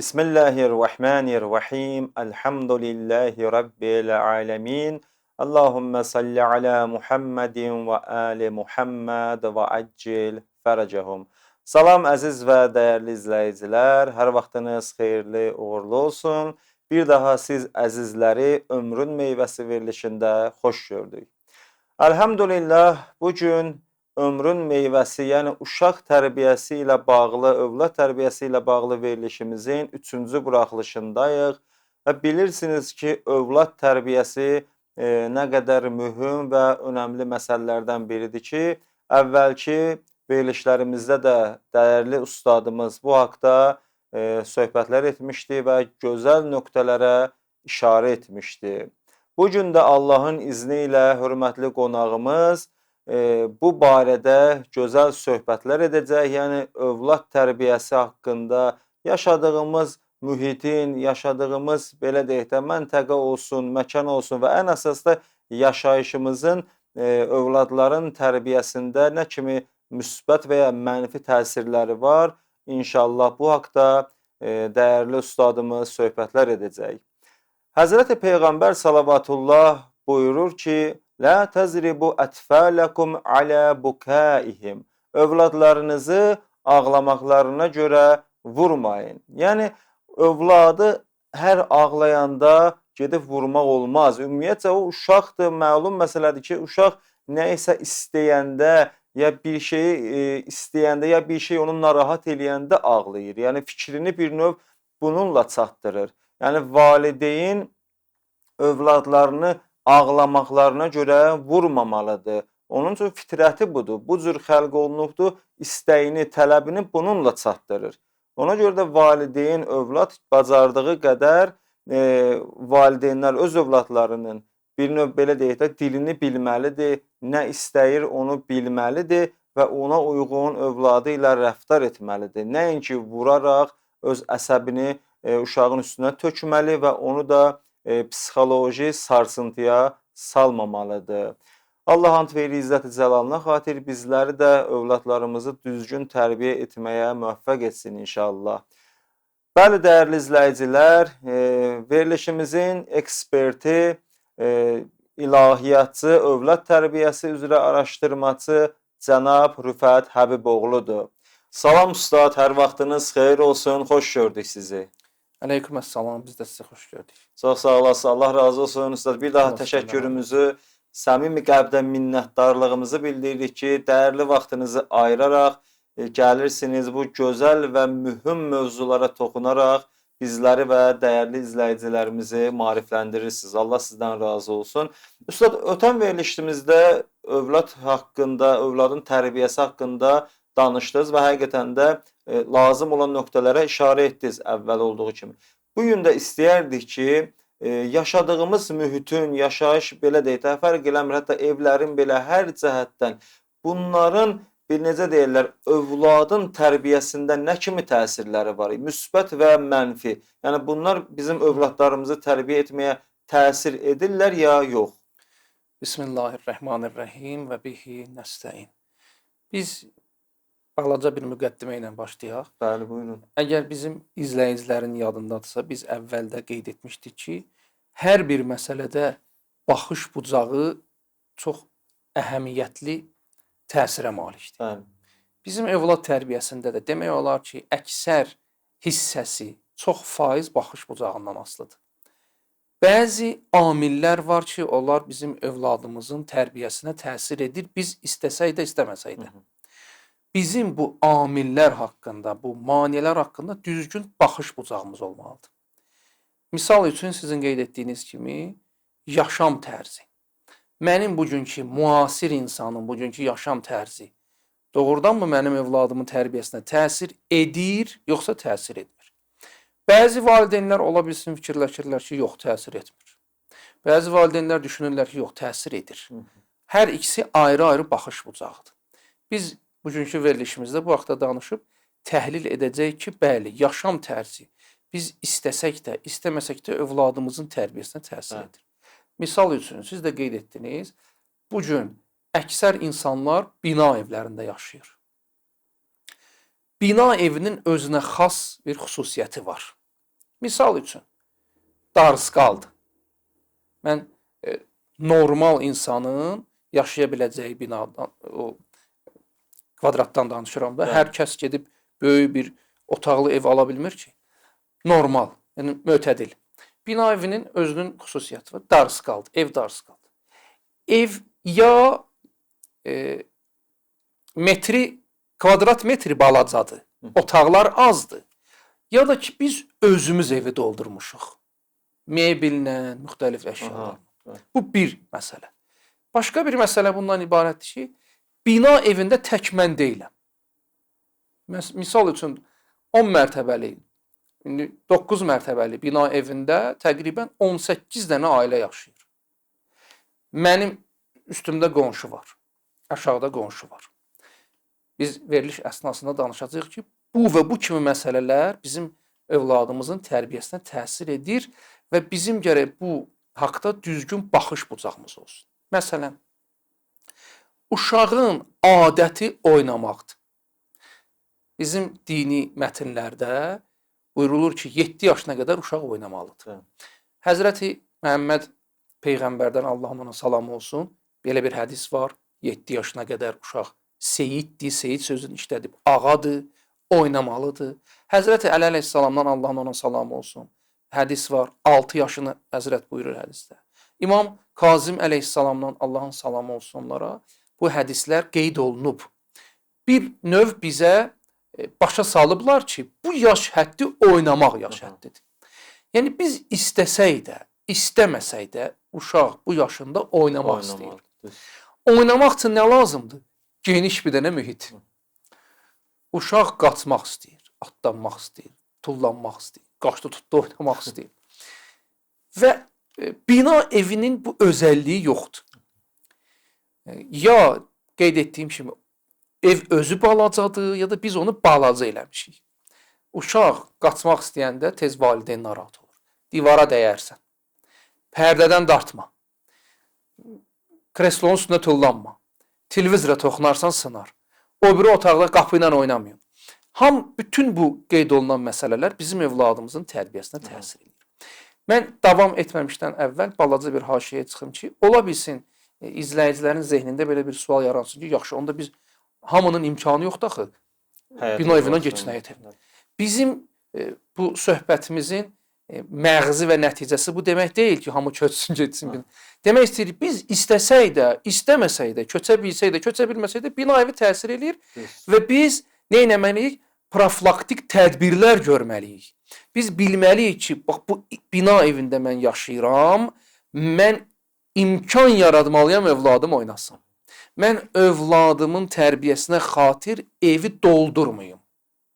Bismillahirrahmanirrahim. Elhamdülillahi Rabbil alemin. Allahümme salli ala Muhammedin və ali Muhammed və accil fərəcəhum. Salam əziz və dəyərli izləyicilər. Hər vaxtınız xeyirli, uğurlu olsun. Bir daha siz əzizləri ömrün meyvəsi verilişində xoş gördük. Elhamdülillah, bugün ömrün meyvəsi, yəni uşaq tərbiyəsi ilə bağlı, övlad tərbiyəsi ilə bağlı verilişimizin 3-cü buraxılışındayıq. Və bilirsiniz ki, övlad tərbiyəsi nə qədər mühüm və önəmli məsələlərdən biridir ki, əvvəlki verilişlərimizdə də dəyərli ustadımız bu haqda söhbətlər etmişdi və gözəl nöqtələrə işarə etmişdi. Bugün də Allahın izni ilə hörmətli qonağımız bu barədə gözəl söhbətlər edəcək. Yəni, övlad tərbiyəsi haqqında yaşadığımız mühitin, yaşadığımız, belə deyək də, məntəqə olsun, məkan olsun və ən əsas da yaşayışımızın övladların tərbiyəsində nə kimi müsbət və ya mənfi təsirləri var. İnşallah bu haqda dəyərli ustadımız söhbətlər edəcək. Həzrəti Peyğəmbər salavatullah buyurur ki, "Lə təzribu ətfələkum alə bukaihim." Övladlarınızı ağlamaqlarına görə vurmayın. Yəni, övladı hər ağlayanda gedib vurmaq olmaz. Ümumiyyətcə, o uşaqdır, məlum məsələdir ki, uşaq nə isə istəyəndə, ya bir şeyi istəyəndə, ya bir şey onu narahat eləyəndə ağlayır. Yəni, fikrini bir növ bununla çatdırır. Yəni, valideyn övladlarını ağlamaqlarına görə vurmamalıdır. Onun üçün fitrəti budur. Bu cür xəlq olunubdur, istəyini, tələbini bununla çatdırır. Ona görə də valideyn, övlad bacardığı qədər valideynlər öz övladlarının bir növ belə deyək də dilini bilməlidir, nə istəyir onu bilməlidir və ona uyğun övladı ilə rəftar etməlidir. Nəinki vuraraq öz əsəbini uşağın üstünə tökməli və onu da psixoloji sarsıntıya salmamalıdır. Allah ant verir İzzət-i Cəlalına xatir bizləri də övladlarımızı düzgün tərbiyə etməyə müvəffəq etsin inşallah. Bəli, dəyərli izləyicilər, verilişimizin eksperti, ilahiyyatçı, övlad tərbiyəsi üzrə araşdırmacı cənab Rüfət Həbiboğludur. Salam ustad, hər vaxtınız xeyir olsun, xoş gördük sizi. Aleykümselam, biz də sizə xoş gördük. Çox sağ olasın, Allah razı olsun ustad. Bir daha təşəkkürümüzü, səmimi qəlbdən minnətdarlığımızı bildiririk ki, dəyərli vaxtınızı ayıraraq gəlirsiniz, bu gözəl və mühüm mövzulara toxunaraq bizləri və dəyərli izləyicilərimizi maarifləndirirsiniz. Allah sizdən razı olsun. Ustad, ötən verilişimizdə övlad haqqında, övladın tərbiyəsi haqqında danışdınız və həqiqətən də lazım olan nöqtələrə işarə etdiniz əvvəl olduğu kimi. Bugün də istəyərdik ki, yaşadığımız mühitin, yaşayış belə deyək də, fərq eləmir, hətta evlərin belə hər cəhətdən bunların necə deyirlər, övladın tərbiyəsində nə kimi təsirləri var? Müsbət və mənfi. Yəni, bunlar bizim övladlarımızı tərbiyə etməyə təsir edirlər ya yox? Bismillahirrahmanirrahim və bihi nəstəin. Biz balaca bir müqəddimə ilə başlayaq. Bəli, buyurun. Əgər bizim izləyicilərin yadındadırsa, biz əvvəldə qeyd etmişdik ki, hər bir məsələdə baxış bucağı çox əhəmiyyətli təsirə malikdir. Bəli. Bizim övlad tərbiyəsində də demək olar ki, əksər hissəsi çox faiz baxış bucağından asılıdır. Bəzi amillər var ki, onlar bizim övladımızın tərbiyəsinə təsir edir, biz istəsək də, istəməsək də. Bizim bu amillər haqqında, bu maneələr haqqında düzgün baxış bucağımız olmalıdır. Misal üçün sizin qeyd etdiyiniz kimi yaşam tərzi. Mənim bugünkü müasir insanın bugünkü yaşam tərzi doğrudanmı mənim övladımın tərbiyəsinə təsir edir, yoxsa təsir etmir? Bəzi valideynlər ola bilsin fikirləşirlər ki, yox, təsir etmir. Bəzi valideynlər düşünürlər ki, yox, təsir edir. Hər ikisi ayrı-ayrı baxış bucağıdır. Biz bugünkü verilişimizdə bu haqda danışıb təhlil edəcək ki, bəli, yaşam tərzi biz istəsək də, istəməsək də övladımızın tərbiyəsinə təsir edir. Misal üçün, siz də qeyd etdiniz, bugün əksər insanlar bina evlərində yaşayır. Bina evinin özünə xas bir xüsusiyyəti var. Misal üçün, darısqaldır. Mən normal insanın yaşaya biləcəyi binadan, o kvadratdan danışıram da, hər kəs gedib böyük bir otaqlı ev ala bilmir ki. Normal, yəni mötədil. Bina evinin özünün xüsusiyyəti var. Darısqaldır, ev darısqaldır. Ev ya kvadrat metri balacadır, otaqlar azdır. Ya da ki biz özümüz evi doldurmuşuq. Mebellə, müxtəlif əşyalarla. Bu bir məsələ. Başqa bir məsələ bundan ibarətdir ki, bina evində tək mən deyiləm. Misal üçün 10 mərtəbəli, 9 mərtəbəli bina evində təqribən 18 dənə ailə yaşayır. Mənim üstümdə qonşu var, aşağıda qonşu var. Biz veriliş əsnasında danışacağıq ki, bu və bu kimi məsələlər bizim övladımızın tərbiyəsinə təsir edir və bizim gərək bu haqda düzgün baxış bucağımız olsun. Məsələn, uşağın adəti oynamaqdır. Bizim dini mətnlərdə buyurulur ki, 7 yaşına qədər uşaq oynamalıdır. Həzrəti Məhəmməd Peyğəmbərdən Allahın ona salamı olsun, belə bir hədis var. 7 yaşına qədər uşaq seyiddir, seyid sözünü işlədib, ağadır, oynamalıdır. Həzrəti Əli əleyhissalamdan Allahın ona salamı olsun. Hədis var, 6 yaşını Həzrət buyurur hədisdə. İmam Kazım əleyhissalamdan Allahın salamı olsun onlara bu hədislər qeyd olunub. Bir növ bizə başa salıblar ki, bu yaş həddi oynamaq yaş həddidir. Yəni biz istəsək də, istəməsək də uşaq bu yaşında oynamaq istəyir. Oynamaq üçün nə lazımdır? Geniş bir dənə mühit. Uşaq qaçmaq istəyir, atlanmaq istəyir, tullanmaq istəyir, qaçdı tutdu oynamaq istəyir. Və bina evinin bu özəlliyi yoxdur. Ya qeyd etdiyim kimi ev özü balacadır, ya da biz onu balaca eləmişik. Uşaq qaçmaq istəyəndə tez valideyn narahat olur. Divara dəyərsən. Pərdədən dartma. Kreslonun üstünə tullanma. Televizora toxunarsan sınar. O biri otaqda qapı ilə oynamayın. Bütün bu qeyd olunan məsələlər bizim evladımızın tərbiyəsinə təsir edir. Mən davam etməmişdən əvvəl balaca bir haşiyəyə çıxım ki, ola bilsin izləyicilərin zehnində belə bir sual yaransın ki, yaxşı, onda biz hamının imkanı yoxdur axı, bina evindən keçinəyət evinə. Bizim bu söhbətimizin məğzi və nəticəsi bu demək deyil ki, hamı köçsün, getsin. Demək istəyirik, biz istəsək də, istəməsək də, köçə bilsək də, köçə bilməsək də bina evi təsir edir və biz nə etməliyik? Profilaktik tədbirlər görməliyik. Biz bilməliyik ki, bax bu bina evində mən yaşayıram, mən imkan yaratmalıyam övladım oynasın. Mən övladımın tərbiyəsinə xatir evi doldurmayım.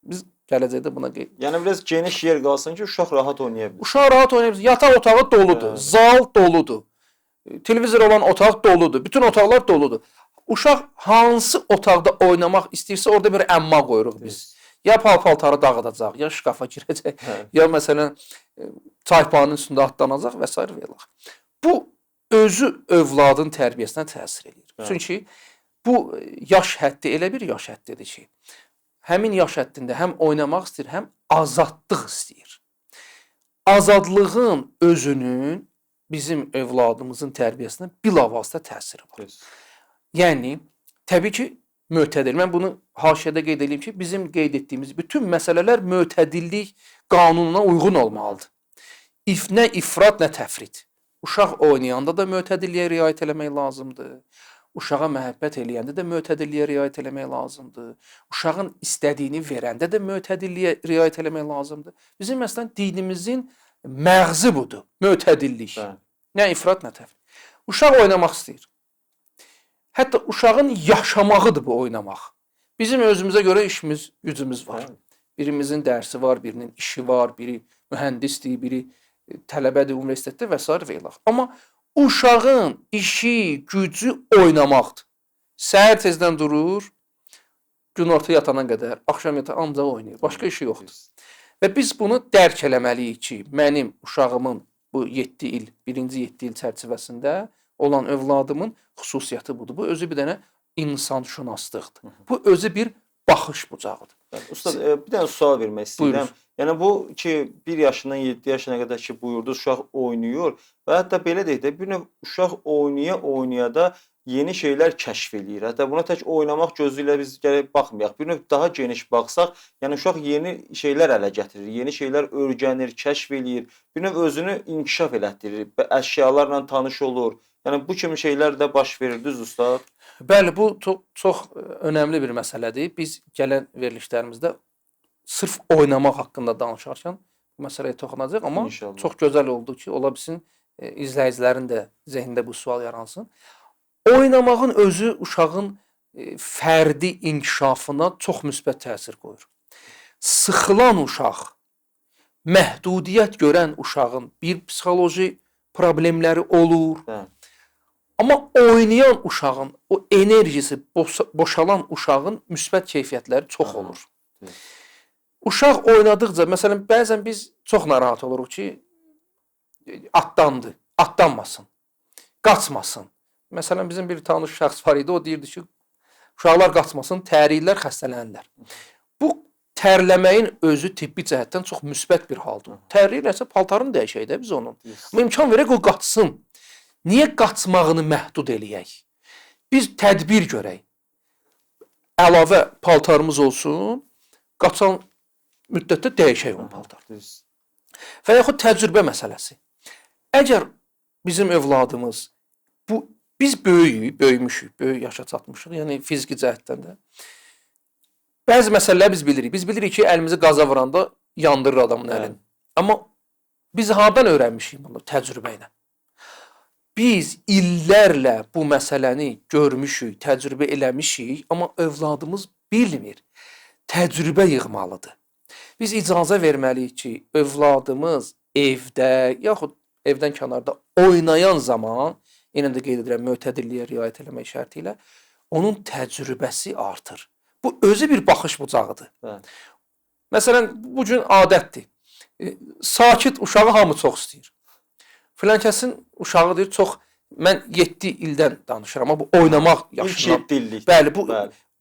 Biz gələcəkdə buna qeyd. Yəni biraz geniş yer qalsın ki, uşaq rahat oynaya bilsin. Uşaq rahat oynaya bilsin. Yataq otağı doludur, zal doludur. Televizor olan otaq doludur, bütün otaqlar doludur. Uşaq hansı otaqda oynamaq istəyirsə, orada bir əmma qoyuruq biz. Ya paltarı dağıdacaq, ya şkafa girəcək, ya məsələn çaypanın üstündə atlanacaq və s. və ilax. Bu özü övladın tərbiyəsinə təsir edir. Çünki bu yaş həddi elə bir yaş həddidir ki, həmin yaş həddində həm oynamaq istəyir, həm azadlıq istəyir. Azadlığın özünün bizim övladımızın tərbiyəsinə bilavasitə təsiri var. Yəni, təbii ki, mötədil. Mən bunu haşiyədə qeyd edeyim ki, bizim qeyd etdiyimiz bütün məsələlər mötədillik qanununa uyğun olmalıdır. Nə ifrat, nə təfrit. Uşaq oynayanda da mötədilliyə riayət eləmək lazımdır. Uşağa məhəbbət eləyəndə də mötədilliyə riayət eləmək lazımdır. Uşağın istədiyini verəndə də mötədilliyə riayət eləmək lazımdır. Bizim məsələn dinimizin məğzi budur, mötədillik. Nə ifrat, nə təfrit. Uşaq oynamaq istəyir. Hətta uşağın yaşamağıdır bu oynamaq. Bizim özümüzə görə işimiz, gücümüz var. Birimizin dərsi var, birinin işi var, biri mühəndisdir, biri tələbədir universitetdə və s. və ilax. Amma uşağın işi, gücü oynamaqdır. Səhər tezdən durur, günorta yatana qədər, axşam yatana ancaq oynayır. Başqa işi yoxdur. Və biz bunu dərk eləməliyik ki, mənim uşağımın bu 7 il, birinci 7 il çərçivəsində olan övladımın xüsusiyyəti budur. Bu özü bir dənə insanşünaslıqdır. Bu özü bir baxış bucağıdır. Ustad, bir dənə sual vermək istəyirəm. Yəni bu ki 1 yaşından 7 yaşına qədər ki buyurdu uşaq oynayır və hətta belə deyək də bir növ uşaq oynaya da yeni şeylər kəşf eləyir. Hətta buna tək oynamaq gözü ilə biz gərək baxmayaq. Bir növ daha geniş baxsaq, yəni uşaq yeni şeylər ələ gətirir, yeni şeylər öyrənir, kəşf eləyir. Bir növ özünü inkişaf elətdirir, əşyalarla tanış olur. Yəni bu kimi şeylər də baş verir, düz ustad? Bəli, bu çox önəmli bir məsələdir. Biz gələn verilişlərimizdə sırf oynamaq haqqında danışarkən bu məsələyə toxunacağıq, amma İnşallah. çox gözəl oldu ki, ola bilsin izləyicilərin də zehnində bu sual yaransın. Oynamağın özü uşağın fərdi inkişafına çox müsbət təsir qoyur. Sıxılan uşaq, məhdudiyyət görən uşağın bir psixoloji problemləri olur. Bəli. Amma oynayan uşağın, o enerjisi boşalan uşağın müsbət keyfiyyətləri çox olur. Evet. Uşaq oynadıqca, məsələn, bəzən biz çox narahat oluruq ki, atdandı, atdanmasın, qaçmasın. Məsələn, bizim bir tanış şəxs var idi, o deyirdi ki, uşaqlar qaçmasın, təriyirlər, xəstələnirlər. Bu tərləməyin özü tibbi cəhətdən çox müsbət bir haldır. Tərləyirlərsə paltarını dəyişək də biz onun. Amma imkan verək o qaçsın. Niyə qaçmağını məhdud eləyək? Biz tədbir görək. Əlavə paltarımız olsun, qaçan müddətdə dəyişək onun paltarını. Və yaxud təcrübə məsələsi. Əgər bizim övladımız, biz böyümüşük, böyük yaşa çatmışıq, yəni fiziki cəhətdən də. Bəzi məsələləri biz bilirik. Biz bilirik ki, əlimizi qaza vuranda yandırır adamın əlini. Amma biz hardan öyrənmişik bunu? Təcrübə ilə. Biz illərlə bu məsələni görmüşük, təcrübə eləmişik, amma övladımız bilmir. Təcrübə yığmalıdır. Biz icazə verməliyik ki, övladımız evdə, yaxud evdən kənarda oynayan zaman, yenə də qeyd edirəm, mötədilliyə riayət eləmək şərti ilə, onun təcrübəsi artır. Bu özü bir baxış bucağıdır. Bəli. Məsələn, bu gün adətdir. Sakit uşağı hamı çox istəyir. Filankəsin uşağı deyir, mən 7 ildən danışıram, amma bu oynamaq yaşından. 3-7 illik. Bəli, bu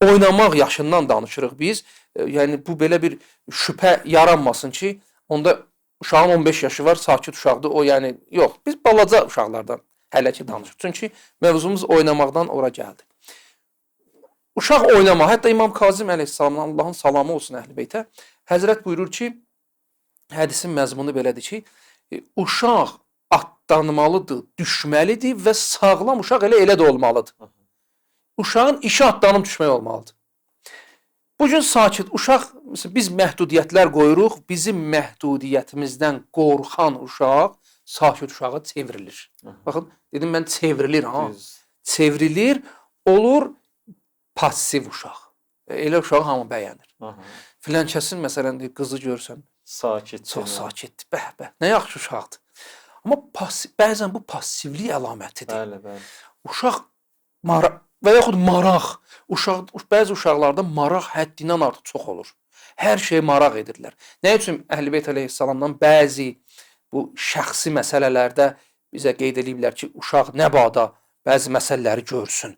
oynamaq yaşından danışırıq biz. Yəni, bu belə bir şübhə yaranmasın ki, onda uşağın 15 yaşı var, sakit uşaqdır, o yəni, yox. Biz balaca uşaqlardan hələ ki danışırıq. Çünki mövzumuz oynamaqdan ora gəldi. Uşaq oynama, hətta İmam Kazim əleyhissalamdan Allahın salamı olsun Əhl-i Beytə, Həzrət buyurur ki, hədisin məzmunu belədir ki, uşaq atlanmalıdır, düşməlidir və sağlam uşaq elə də olmalıdır. Uşağın işi atlanıb düşmək olmalıdır. Bugün sakit uşaq, biz məhdudiyyətlər qoyuruq, bizim məhdudiyyətimizdən qorxan uşaq sakit uşağa çevrilir. Baxın, dedim mən çevrilir, çevrilir, olur pasiv uşaq. Elə uşağı hamı bəyənir. Filankəsin məsələn qızı görsən, çox sakitdir, bəh-bəh, nə yaxşı uşaqdır. Amma bəzən bu passivlik əlamətidir. Uşaq və yaxud maraq, bəzi uşaqlarda maraq həddindən artıq çox olur. Hər şey maraq edirlər. Nə üçün Əhl-i Beyt əleyhissalamdan bəzi bu şəxsi məsələlərdə bizə qeyd ediblər ki, uşaq nə bada bəzi məsələləri görsün.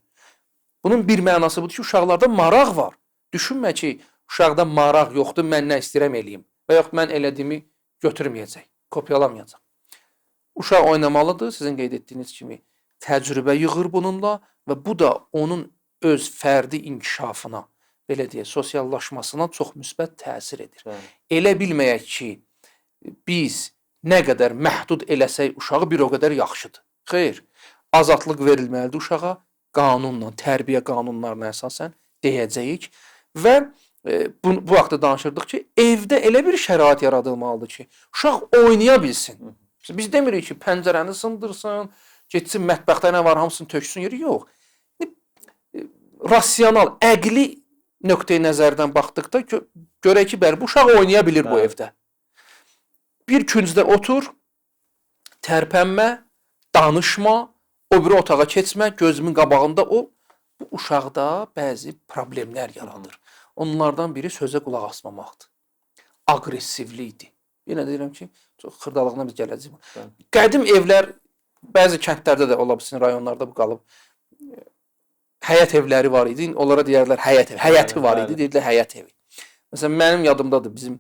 Bunun bir mənası budur ki, uşaqlarda maraq var. Düşünmə ki, uşaqda maraq yoxdur, mən nə istəyirəm eləyim. Və yaxud mən elədiyimi götürməyəcək, kopyalamayacaq. Uşaq oynamalıdır, sizin qeyd etdiyiniz kimi təcrübə yığır bununla və bu da onun öz fərdi inkişafına, belə deyək, sosiallaşmasına çox müsbət təsir edir. Elə bilməyək ki, biz nə qədər məhdud eləsək uşağı bir o qədər yaxşıdır. Xeyr, azadlıq verilməlidir uşağa, qanunla, tərbiyə qanunlarına əsasən deyəcəyik və bu vaxtda danışırdıq ki, evdə elə bir şərait yaradılmalıdır ki, uşaq oynaya bilsin. Biz demirik ki, pəncərəni sındırsın, getsin mətbəxdə nə var, hamısını töksün yeri, yox. Rasional, əqli nöqteyi nəzərdən baxdıqda görək ki, bəli, bu uşaq oynaya bilir bu evdə. Bir küncdə otur, tərpənmə, danışma, o biri otağa keçmə, gözümün qabağında bu uşaqda bəzi problemlər yaradır. Onlardan biri sözə qulaq asmamaqdır. Aqressivlikdir. Yenə deyirəm ki, çox xırdalığına biz gələcəyik. Qədim evlər, bəzi kəndlərdə də ola bilsin, rayonlarda bu qalıb. Həyət evləri var idi, onlara deyərlər həyət evi. Həyəti var idi, deyirlər həyət evi. Məsələn, mənim yadımdadır, bizim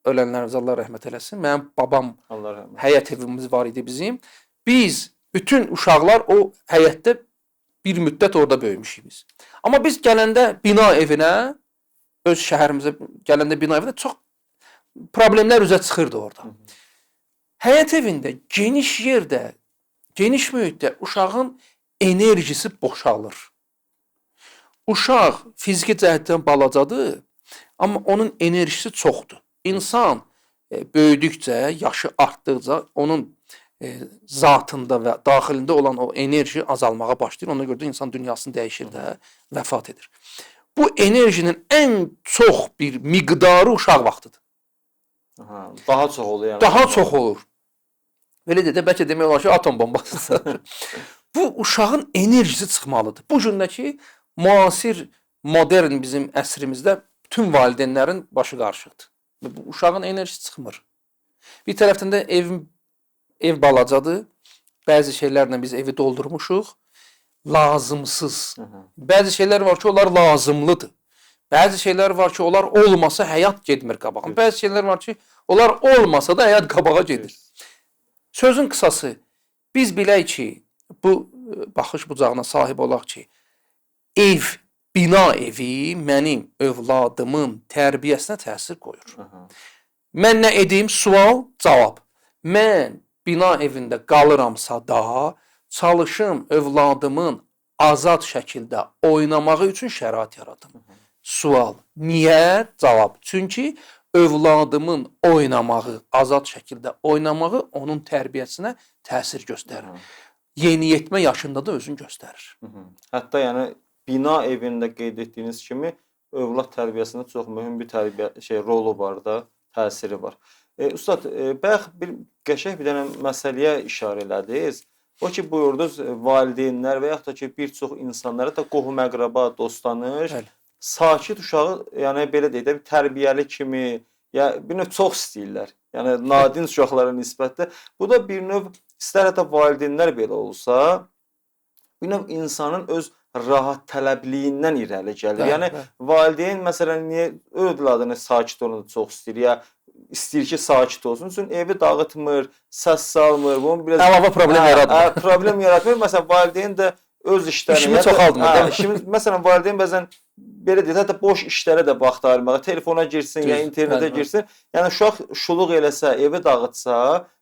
ölənlərimizə Allah rəhmət eləsin. Mənim babam Allah rəhmət. həyət evimiz var idi bizim. Biz bütün uşaqlar o həyətdə bir müddət orada böyümüşük biz. Amma biz gələndə bina evinə, öz şəhərimizə gələndə bina evinə çox problemlər üzə çıxırdı orada. Həyət evində, geniş yerdə, geniş mühitdə uşağın enerjisi boşalır. Uşaq fiziki cəhətdən balacadır, amma onun enerjisi çoxdur. İnsan böyüdükcə, yaşı artdıqca onun zatında və daxilində olan o enerji azalmağa başlayır. Ona görə də insan dünyasını dəyişir də, vəfat edir. Bu enerjinin ən çox bir miqdarı uşaq vaxtıdır. Daha çox olur yəni. Daha çox olur. Belə də bəlkə demək olar ki, atom bombasıdır. Bu uşağın enerjisi çıxmalıdır. Bu gündəki müasir, modern bizim əsrimizdə bütün valideynlərin başı qarışıqdır. Bu uşağın enerjisi çıxmır. Bir tərəfdən də ev balacadır. Bəzi şeylərlə biz evi doldurmuşuq. Lazımsız. Bəzi şeylər var ki, onlar lazımlıdır. Bəzi şeylər var ki, onlar olmasa həyat getmir qabağa. Bəzi şeylər var ki, onlar olmasa da həyat qabağa gedir. Sözün qısası, biz bilək ki, bu baxış bucağına sahib olaq ki, bina evi mənim övladımın tərbiyəsinə təsir qoyur. Mən nə edeyim? Sual, cavab. Mən bina evində qalıramsa da, çalışım övladımın azad şəkildə oynamağı üçün şərait yaradım. Sual, niyə? Cavab. Çünki övladımın oynamağı, azad şəkildə oynamağı onun tərbiyəsinə təsir göstərir. Yeniyetmə yaşında da özünü göstərir. Hətta yəni bina evində qeyd etdiyiniz kimi övlad tərbiyəsində çox mühüm bir rolu var da, təsiri var. Ustad, bayaq bir qəşəng bir dənə məsələyə işarə elədiniz. O ki, buyurdunuz, valideynlər və yaxud da ki, bir çox insanlara da qohum-əqraba, dost-tanış, sakit uşağı, yəni belə deyək də, tərbiyəli kimi, bir növ çox istəyirlər. Yəni nadin uşaqlara nisbətdə. Bu da bir növ, istər hətta valideynlər belə olsa, bir növ insanın öz rahat tələbliyindən irəli gəlir. Yəni valideyn məsələn niyə övladını sakit olunu çox istəyir? Ya istəyir ki, sakit olsun. Çünki evi dağıtmır, səs salmır. Bunun biraz əlavə problem yaratmır. Problem yaratmır. Məsələn, valideyn də öz işlərini, işimi çoxaltmır. Məsələn, valideyn bəzən belə deyək, hətta boş işlərə də vaxt ayırmağa, telefona girsin, ya internetə girsin. Yəni uşaq şuluq eləsə, evi dağıtsa,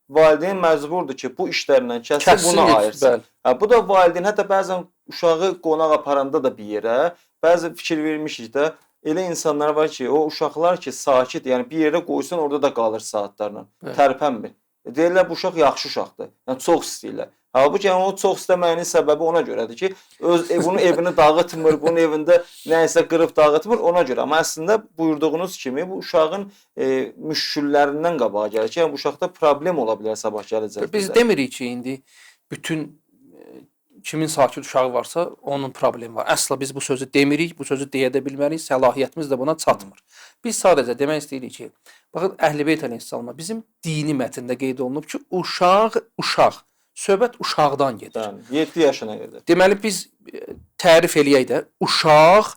valideyn məcburdur ki, bu işlərlə kəssin, bunu ayırsın. Bu da valideyn, hətta bəzən uşağı qonaq aparanda da bir yerə, bəzi fikir vermişik də, elə insanlar var ki, o uşaqlar ki, sakit, yəni bir yerə qoysun, orada da qalır saatlarla, tərpənmir. Deyirlər, bu uşaq yaxşı uşaqdır, yəni çox istəyirlər. Halbuki o çox istəməyinin səbəbi ona görədir ki, bunun evini dağıtmır, bunun evində nəyisə qırıb dağıtmır, ona görə. Amma əslində buyurduğunuz kimi bu uşağın müşküllərindən qabağa gəlir ki, yəni bu uşaqda problem ola bilər sabah gələcəkdə. Biz demirik ki, indi bütün kimin sakit uşağı varsa onun problemi var. Əsla biz bu sözü demirik, bu sözü deyə də bilmərik, səlahiyyətimiz də buna çatmır. Biz sadəcə demək istəyirik ki, baxın Əhl-i-Beyt əleyhissalama bizim dini mətndə qeyd olunub ki, uşaq. Söhbət uşaqdan gedir. 7 yaşına gedir. Deməli, biz tərif eləyək də, uşaq,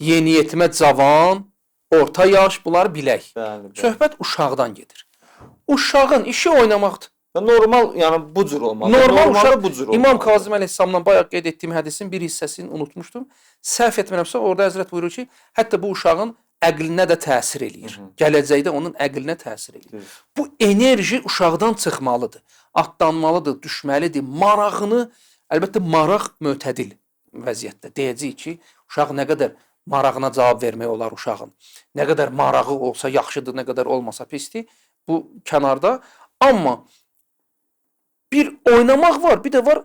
yeniyetmə cavan, orta yaş, bunları bilək. Söhbət uşaqdan gedir. Uşağın işi oynamaqdır. Normal, yəni bu cür olmalı. Normal uşaq bu cür olmalı. İmam Kazım əleyhissalamdan bayaq qeyd etdiyim hədisin bir hissəsini unutmuşdum. Səhv etmirəmsə, orada Həzrət buyurur ki, hətta bu uşağın əqlinə də təsir eləyir. Gələcəkdə onun əqlinə təsir eləyir. Bu enerji uşaqdan çıxmalıdır. Atlanmalıdır, düşməlidir. Marağını, əlbəttə maraq mötədil vəziyyətdə. Deyəcəyik ki, uşaq nə qədər marağına cavab vermək olar uşağın. Nə qədər marağı olsa yaxşıdır, nə qədər olmasa pisdir. Bu kənarda. Amma bir oynamaq var, bir də var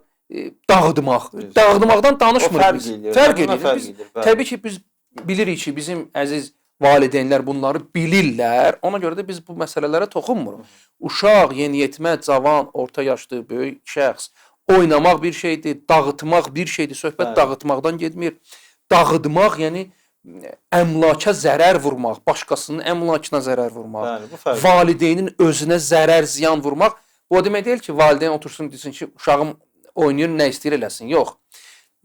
dağıtmaq. Dağıtmaqdan danışmırıq biz. Fərq edir. Təbii ki, biz bilirik ki, bizim əziz valideynlər bunları bilirlər. Ona görə də biz bu məsələlərə toxunmuruq. Uşaq, yeniyetmə, cavan, orta yaşlı, böyük şəxs oynamaq bir şeydir, dağıtmaq bir şeydir. Söhbət dağıtmaqdan getmir. Dağıtmaq, yəni əmlaka zərər vurmaq, başqasının əmlakına zərər vurmaq, valideynin özünə zərər, ziyan vurmaq. Bu demək deyil ki, valideyn otursun desin ki, uşağım oynayır, nə istəyir eləsin. Yox.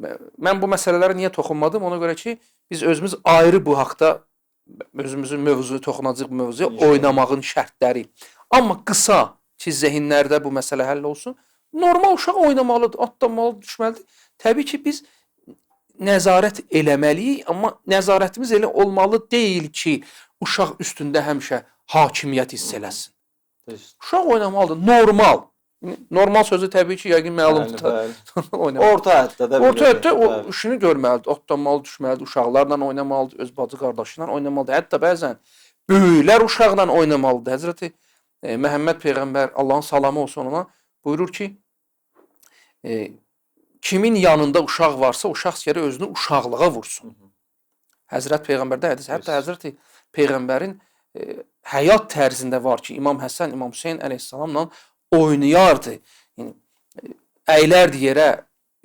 Mən bu məsələlərə niyə toxunmadım? Ona görə ki, biz özümüz ayrı bu haqda özümüzün mövzuya toxunacaq mövzuya İnşallah. oynamağın şərtləri. Amma qısa ki, zehinlərdə bu məsələ həll olsun. Normal uşaq oynamalıdır, atlamalıdır, düşməlidir. Təbii ki, biz nəzarət eləməliyik, amma nəzarətimiz elə olmalı deyil ki, uşaq üstündə həmişə hakimiyyət hiss eləsin. Uşaq oynamalıdır, normal. Normal sözü təbii ki, yəqin məlumdur da. Orta həddə də. Orta həddə o işini görməlidir, atlamalı, düşməlidir, uşaqlarla oynamalıdır, öz bacı qardaşı ilə oynamalıdır. Hətta bəzən böyüklər uşaqla oynamalıdır. Həzrəti Məhəmməd Peyğəmbər, Allahın salamı olsun ona, buyurur ki, kimin yanında uşaq varsa, uşaq gərək özünü uşaqlığa vursun. Həzrət Peyğəmbərdə hədis. Hətta Həzrəti Peyğəmbərin həyat tərzində var ki, İmam Həsən, İmam Hüseyn əleyhissalamla oynayardı. Yəni, əylərdi yerə,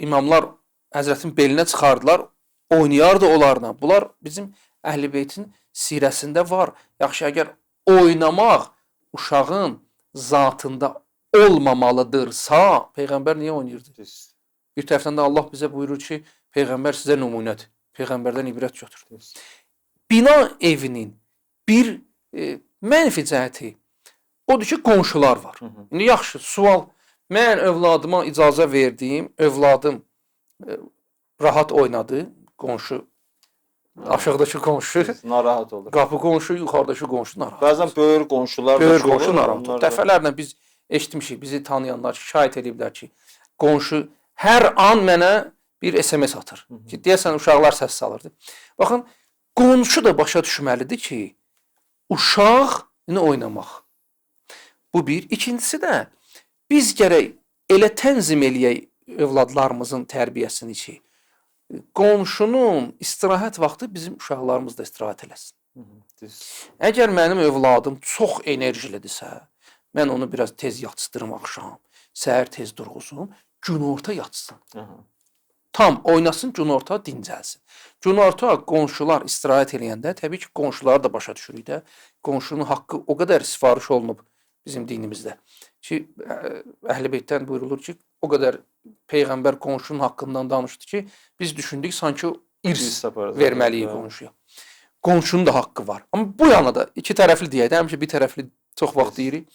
imamlar Həzrətin belinə çıxardılar, oynayardı onlarla. Bunlar bizim Əhl-i Beytin sirəsində var. Yaxşı, əgər oynamaq uşağın zatında olmamalıdırsa, Peyğəmbər niyə oynayırdı? Bir tərəfdən də Allah bizə buyurur ki, Peyğəmbər sizə nümunədir. Peyğəmbərdən ibrət götür. Bina evinin bir mənfi cəhəti odur ki, qonşular var. İndi yaxşı, sual, mən övladıma icazə verdim, övladım rahat oynadı, qonşu, aşağıdakı qonşu narahat olur. Qapı qonşu, yuxarıdakı qonşu narahat. Bəzən böyük qonşular böyük qonşu narahat olur. Dəfələrlə biz eşitmişik, bizi tanıyanlar şikayət ediblər ki, qonşu hər an mənə bir SMS atır. Ki, deyəsən, uşaqlar səs salırdı. Baxın, qonşu da başa düşməlidir ki, uşaq oynamaq. Bu bir. İkincisi də, biz gərək elə tənzim eləyək övladlarımızın tərbiyəsini ki, qonşunun istirahət vaxtı bizim uşaqlarımız da istirahət eləsin. Əgər mənim övladım çox enerjilidirsə, mən onu biraz tez yatsıdırım axşam, səhər tez durğusun, günorta yatsın. Tam oynasın, günorta dincəlsin. Günorta qonşular istirahət eləyəndə, təbii ki, qonşuları da başa düşürük də, qonşunun haqqı o qədər sifariş olunub bizim dinimizdə ki, Əhl-i Beytdən buyurulur ki, o qədər Peyğəmbər qonşunun haqqından danışdı ki, biz düşündük sanki irs verməliyik qonşuya. Qonşunun da haqqı var. Amma bu yana da iki tərəfli deyək də, həmişə bir tərəfli çox vaxt deyirik.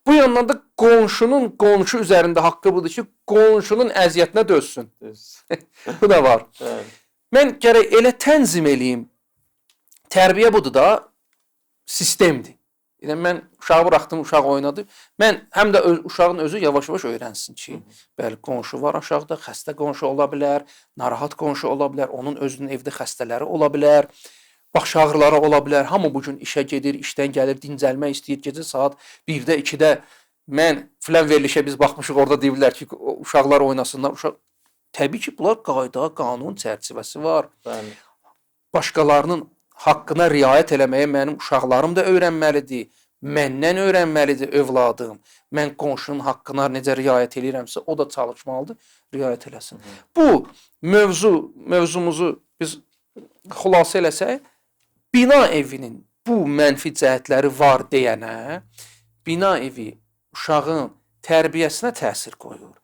Bu yandan da qonşunun qonşu üzərində haqqı budur ki, qonşunun əziyyətinə dözsün. Bu da var. Mən gərək elə tənzim eləyim. Tərbiyə budur da, sistemdir. Yəni, mən uşağı buraxdım, uşaq oynadı. Mən həm də uşağın özü yavaş-yavaş öyrənsin ki, bəli, qonşu var aşağıda, xəstə qonşu ola bilər, narahat qonşu ola bilər, onun özünün evdə xəstələri ola bilər, baş ağrıları ola bilər. Hamı bugün işə gedir, işdən gəlir, dincəlmək istəyir. Gecə saat 1-də, 2-də mən filan verilişə biz baxmışıq, orada deyirlər ki, uşaqlar oynasınlar. Təbii ki, bunlar qayda, qanun çərçivəsi var. Başqalarının haqqına riayət eləməyə mənim uşaqlarım da öyrənməlidir. Məndən öyrənməlidir övladım. Mən qonşunun haqqına necə riayət eləyirəmsə, o da çalışmalıdır, riayət eləsin. Bu mövzumuzu biz xülasə eləsək, bina evinin bu mənfi cəhətləri var deyənə, bina evi uşağın tərbiyəsinə təsir qoyur.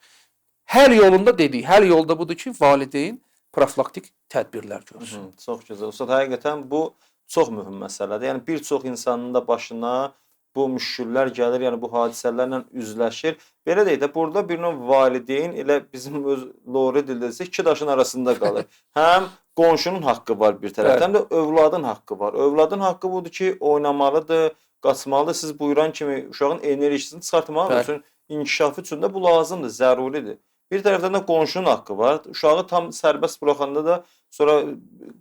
Həll yolunda dedik, həll yolda budur ki, valideyn profilaktik tədbirlər görsün. Çox gözəl. Ustad, həqiqətən bu çox mühüm məsələdir. Yəni, bir çox insanın da başına bu müşküllər gəlir, yəni bu hadisələrlə üzləşir. Belə deyək də, burada bir növ valideyn elə bizim öz lori dildə desək, iki daşın arasında qalır. Həm qonşunun haqqı var bir tərəfdən, həm də övladın haqqı var. Övladın haqqı budur ki, oynamalıdır, qaçmalıdır. Siz buyuran kimi uşağın enerjisini çıxartmaq üçün, inkişafı üçün də bu lazımdır, zəruridir. Bir tərəfdən də qonşunun haqqı var. Uşağı tam sərbəst buraxanda da sonra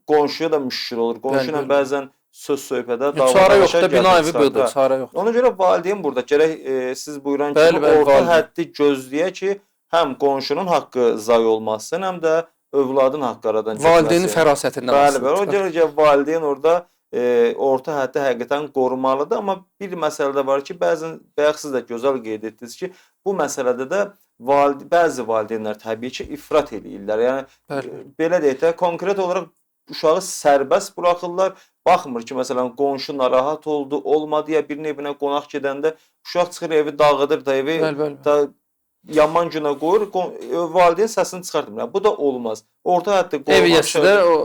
qonşuya da müşkül olur. Qonşu ilə bəzən söz söhbətə çarə yoxdur, bina evi budur, çarə yoxdur. Ona görə valideyn burada gərək siz buyuran kimi orta həddi gözləyə ki, həm qonşunun haqqı zay olmasın, həm də övladın haqqı aradan çıxmasın. Valideynin fərasətindən asılıdır. O görə ki, valideyn orada orta həddi həqiqətən qorumalıdır. Amma bir məsələ də var ki, bəzən bayaq siz də gözəl qeyd etdiniz ki, bu məsələdə də bəzi valideynlər təbii ki, ifrat eləyirlər. Yəni, belə deyək də, konkret olaraq uşağı sərbəst buraxırlar. Baxmır ki, məsələn, qonşu narahat oldu, olmadı ya birinin evinə qonaq gedəndə uşaq çıxır, evi dağıdır da, evi yaman günə qoyur, valideyn səsini çıxartmır. Yəni, bu da olmaz. Orta həddə Ev yəsi də o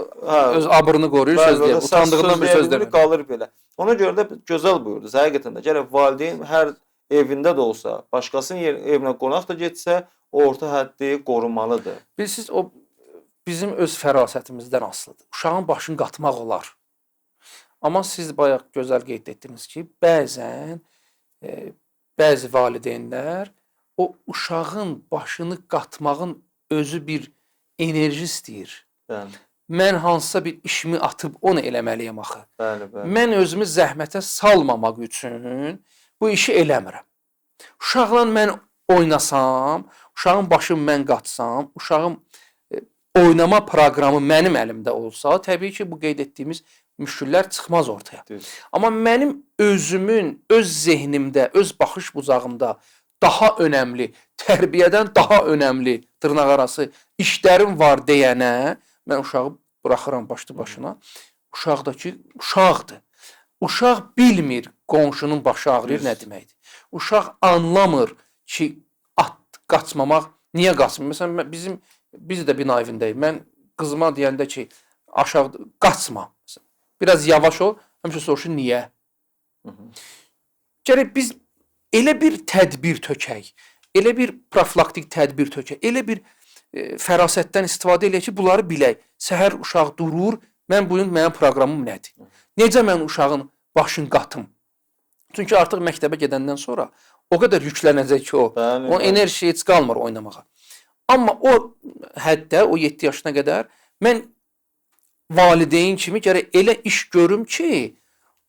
öz abrını qoruyur, söz deyir. Utandığından bir söz demir. Qalır belə. Ona görə də gözəl buyurdunuz. Həqiqətən də gərək valideyn hər evində də olsa, başqasının evinə qonaq da getsə, orta həddi qorumalıdır. Bilirsiniz, o bizim öz fərasətimizdən asılıdır. Uşağın başını qatmaq olar. Amma siz bayaq gözəl qeyd etdiniz ki, bəzən bəzi valideynlər o uşağın başını qatmağın özü bir enerji istəyir. Bəli. Mən hansısa bir işimi atıb onu eləməliyəm axı. Bəli, bəli. Mən özümü zəhmətə salmamaq üçün bu işi eləmirəm. Uşaqla mən oynasam, uşağın başını mən qatsam, uşağın oynama proqramı mənim əlimdə olsa, təbii ki, bu qeyd etdiyimiz müşküllər çıxmaz ortaya. Düz. Amma mənim özümün, öz zehnimdə, öz baxış bucağımda daha önəmli, tərbiyədən daha önəmli dırnaqarası işlərim var deyənə, mən uşağı buraxıram başlı başına. Uşaqdakı uşaqdır. Uşaq bilmir qonşunun başı ağrıyır nə deməkdir. Uşaq anlamır ki, qaçmamaq niyə qaçmır? Məsələn, biz də bina evindəyik. Mən qızıma deyəndə ki, aşağıda qaçma. Biraz yavaş ol, həmişə soruşur niyə? Gərək biz elə bir tədbir tökək, elə bir profilaktik tədbir tökək, elə bir fərasətdən istifadə eləyək ki, bunları bilək. Səhər uşaq durur, mən bugün mənim proqramım nədir? Necə mən uşağın başını qatım? Çünki artıq məktəbə gedəndən sonra o qədər yüklənəcək ki, o enerji heç qalmır oynamağa. Amma o həddə, o 7 yaşına qədər mən valideyn kimi gərək elə iş görüm ki,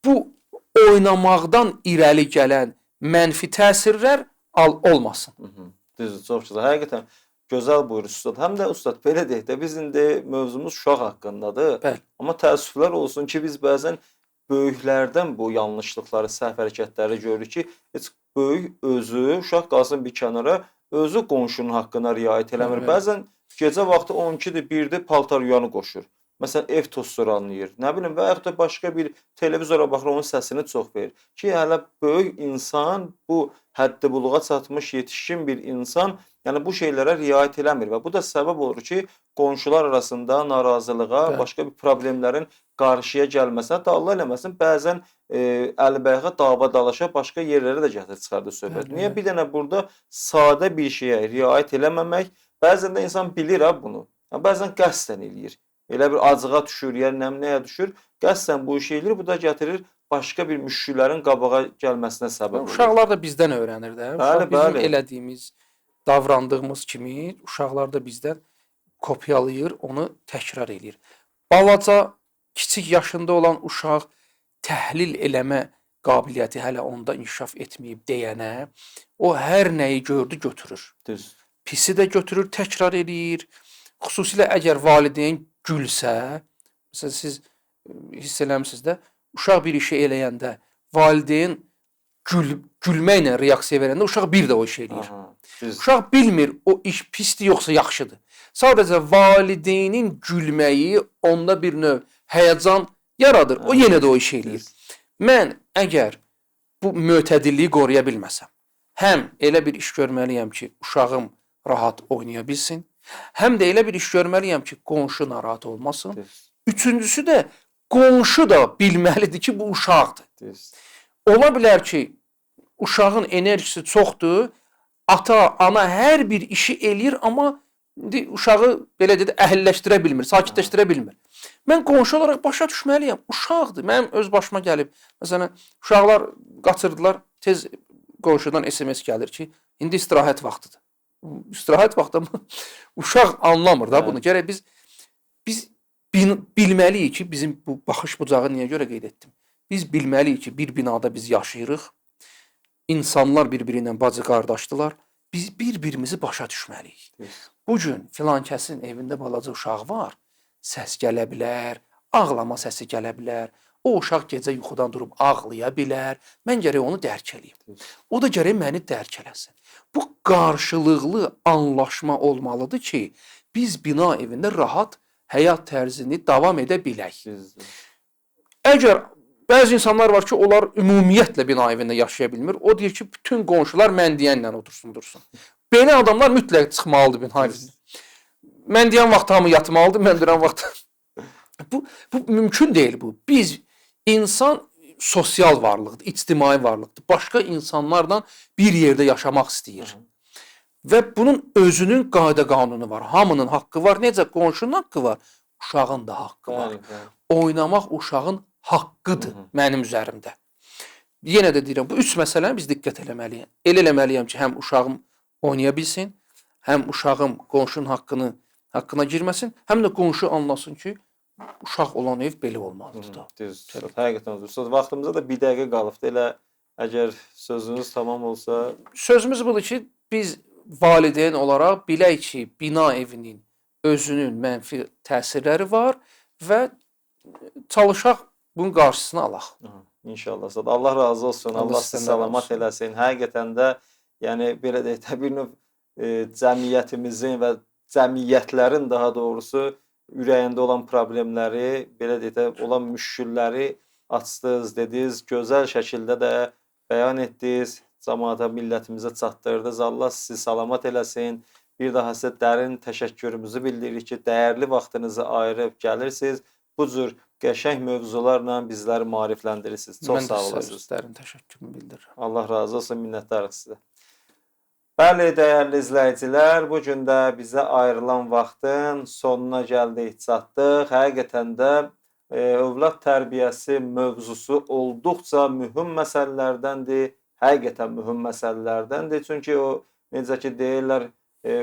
bu oynamaqdan irəli gələn mənfi təsirlər olmasın. Düzdür, çox gözəl. Həqiqətən gözəl buyurur ustad. Həm də ustad belə deyək də, biz indi mövzumuz uşaq haqqındadır. Bəli. Amma təəssüflər olsun ki, biz bəzən böyüklərdən bu yanlışlıqları, səhv hərəkətləri görürük ki, heç böyük özü, uşaq qalsın bir kənara, özü qonşunun haqqına riayət eləmir. Bəzən gecə vaxtı 12-dir, 1-dir paltar yuyanı qoşur. Məsələn, ev tozları anlayır. Nə bilim, və yaxud da başqa bir televizora baxır, onun səsini çox verir. Ki, hələ böyük insan, bu həddi buluğa çatmış, yetişkin bir insan, yəni bu şeylərə riayət eləmir. Və bu da səbəb olur ki, qonşular arasında narazılığa, başqa bir problemlərin qarşıya gəlməsinə, hətta Allah eləməsin, bəzən əlbəyağa, dava dalaşa, başqa yerlərə də gətirib çıxardır söhbət. Niyə? Bir dənə burada sadə bir şeyə riayət eləməmək, bəzən də insan bilir bunu. Bəzən qəsdən eləyir. Elə bir acığa düşür, yəni nəyə düşür, qəsdən bu işi eləyir, bu da gətirir başqa bir müşküllərin qabağa gəlməsinə səbəb olur. Uşaqlar da bizdən öyrənir də. Bəli, bizim elədiyimiz, davrandığımız kimi uşaqlar da bizdən kopyalayır, onu təkrar eləyir. Balaca, kiçik yaşında olan uşaq təhlil eləmə qabiliyyəti hələ onda inkişaf etməyib deyənə, o hər nəyi gördü, götürür. Düz. Pisi də götürür, təkrar eləyir. Xüsusilə əgər valideyn gülsə, məsələn, siz hiss eləmişsiniz də, uşaq bir işi eləyəndə, valideyn gülməklə reaksiya verəndə, uşaq bir də o işi eləyir. Uşaq bilmir, o iş pisdir, yoxsa yaxşıdır. Sadəcə valideynin gülməyi onda bir növ həyəcan yaradır, o yenə də o işi eləyir. Mən əgər bu mötədilliyi qoruya bilməsəm, həm elə bir iş görməliyəm ki, uşağım rahat oynaya bilsin, həm də elə bir iş görməliyəm ki, qonşu narahat olmasın. Üçüncüsü də, qonşu da bilməlidir ki, bu uşaqdır. Ola bilər ki, uşağın enerjisi çoxdur, ata, ana hər bir işi eləyir, amma uşağı belə dedi, əhəlləşdirə bilmir, sakitləşdirə bilmir. Mən qonşu olaraq başa düşməliyəm, uşaqdır. Mənim öz başıma gəlib. Məsələn, uşaqlar qaçırdılar, tez qonşudan SMS gəlir ki, indi istirahət vaxtıdır. İstirahət vaxtı uşaq anlamır da bunu. Gərək biz bilməliyik ki, bizim bu baxış bucağı niyə görə qeyd etdim? Biz bilməliyik ki, bir binada biz yaşayırıq. İnsanlar bir-biri ilə bacı qardaşdılar. Biz bir-birimizi başa düşməliyik. Bu gün filan kəsin evində balaca uşaq var. Səs gələ bilər, ağlama səsi gələ bilər. O uşaq gecə yuxudan durub ağlaya bilər. Mən gərək onu dərk eləyim. O da gərək məni dərk eləsin. Bu qarşılıqlı anlaşma olmalıdır ki, biz bina evində rahat həyat tərzini davam edə bilək. Əgər bəzi insanlar var ki, onlar ümumiyyətlə bina evində yaşaya bilmir. O deyir ki, bütün qonşular mən deyənlə otursun, dursun. Belə adamlar mütləq çıxmalıdır müharibədən. Mən deyən vaxt hamı yatmalıdır, mən deyən vaxt bu mümkün deyil bu. Biz insan sosial varlıqdır, ictimai varlıqdır. Başqa insanlarla bir yerdə yaşamaq istəyir. Və bunun özünün qayda-qanunu var. Hamının haqqı var. Necə qonşunun haqqı var, uşağın da haqqı var. Oynamaq uşağın haqqıdır mənim üzərimdə. Yenə də deyirəm, bu üç məsələni biz diqqət eləməliyik. Elə eləməliyəm ki, həm uşağım oynaya bilsin, həm uşağım qonşunun haqqına girməsin, həm də qonşu anlasın ki, uşaq olan ev belə olmalıdır da. Düz. Həqiqətən düz. Vaxtımızda da bir dəqiqə qalıbdı. Elə əgər sözünüz tamam olsa, sözümüz budur ki, biz valideyn olaraq bilək ki, bina evinin özünün mənfi təsirləri var və çalışaq bunun qarşısını alaq. İnşallah. Allah razı olsun. Allah sizi salamat eləsin. Həqiqətən də yəni belə deyək də bir növ cəmiyyətimizin və cəmiyyətlərin daha doğrusu ürəyində olan problemləri, belə deyək də olan müşkülləri açdınız, dediniz, gözəl şəkildə də bəyan etdiniz, cəmaata, millətimizə çatdırdınız. Allah sizi salamat eləsin. Bir daha sizə dərin təşəkkürümüzü bildiririk ki, dəyərli vaxtınızı ayırıb gəlirsiniz. Bu cür qəşəng mövzularla bizləri maarifləndirirsiniz. Çox sağ olasınız. Mən də dərin təşəkkürümü bildirirəm. Allah razı olsun, minnətdarıq sizə. Bəli, dəyərli izləyicilər, bu gün də bizə ayrılan vaxtın sonuna gəldik, çatdıq. Həqiqətən də övlad tərbiyəsi mövzusu olduqca mühüm məsələlərdəndir. Həqiqətən mühüm məsələlərdəndir. Çünki o, necə ki deyirlər,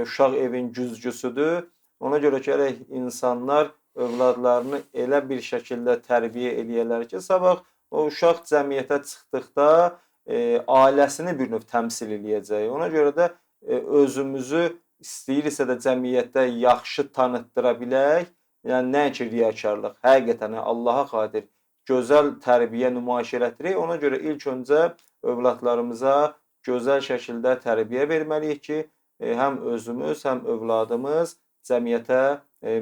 uşaq evin güzgüsüdür. Ona görə ki, insanlar övladlarını elə bir şəkildə tərbiyə eləyirlər ki, sabah o uşaq cəmiyyətə çıxdıqda ailəsini bir növ təmsil eləyəcək. Ona görə də özümüzü istəyirsə də cəmiyyətdə yaxşı tanıtdıra bilək. Yəni nəinki riyakarlıq, həqiqətən Allaha xatir gözəl tərbiyə nümayiş elətdirək. Ona görə ilk öncə övladlarımıza gözəl şəkildə tərbiyə verməliyik ki, həm özümüz, həm övladımız cəmiyyətə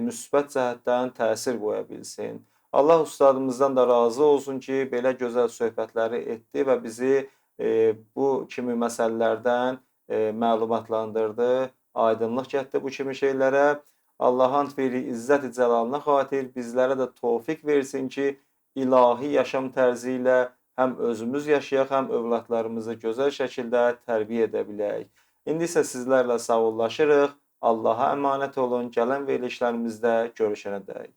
müsbət cəhətdən təsir qoya bilsin. Allah ustadımızdan da razı olsun ki, belə gözəl söhbətləri etdi və bizi bu kimi məsələlərdən məlumatlandırdı, aydınlıq gətirdi bu kimi şeylərə. Allahın feyri izzət-i cəlalına xatir bizlərə də tövfiq versin ki, ilahi yaşam tərzi ilə həm özümüz yaşayaq, həm övladlarımızı gözəl şəkildə tərbiyə edə bilək. İndi isə sizlərlə sağollaşırıq. Allaha əmanət olun. Gələn verilişlərimizdə görüşənədək.